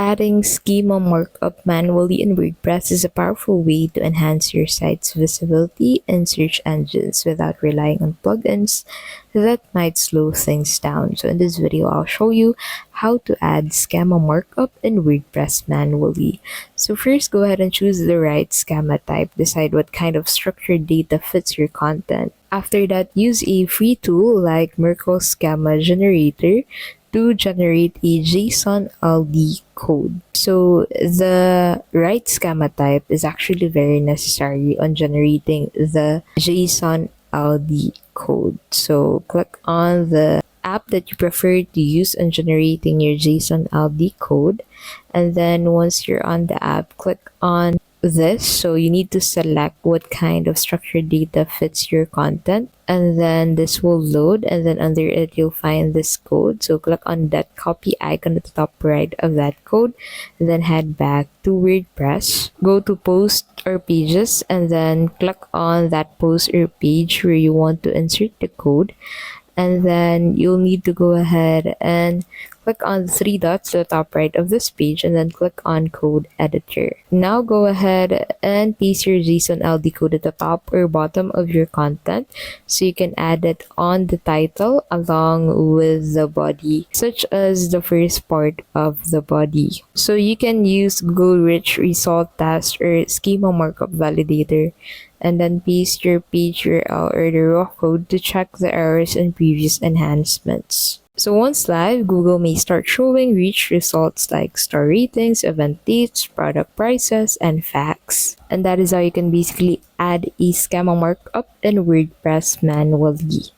Adding schema markup manually in WordPress is a powerful way to enhance your site's visibility in search engines without relying on plugins that might slow things down. So in this video, I'll show you how to add schema markup in WordPress manually. So first, go ahead and choose the right schema type. Decide what kind of structured data fits your content. After that, use a free tool like Merkle Schema Generator to generate a JSON-LD code. So the right schema type is actually very necessary on generating the JSON-LD code. So click on the app that you prefer to use on generating your JSON-LD code, and then once you're on the app, click on this. So you need to select what kind of structured data fits your content, and then this will load, and then under it you'll find this code. So click on that copy icon at the top right of that code, and then head back to WordPress, go to post or pages, and then click on that post or page where you want to insert the code. And then you'll need to go ahead and click on the three dots to the top right of this page, and then click on code editor. Now go ahead and paste your JSON-LD code at the top or bottom of your content, so you can add it on the title along with the body, such as the first part of the body. So you can use Google Rich Result Task or Schema Markup Validator, and then paste your page URL or the raw code to check the errors and previous enhancements. So once live, Google may start showing rich results like star ratings, event dates, product prices, and facts. And that is how you can basically add a schema markup in WordPress manually.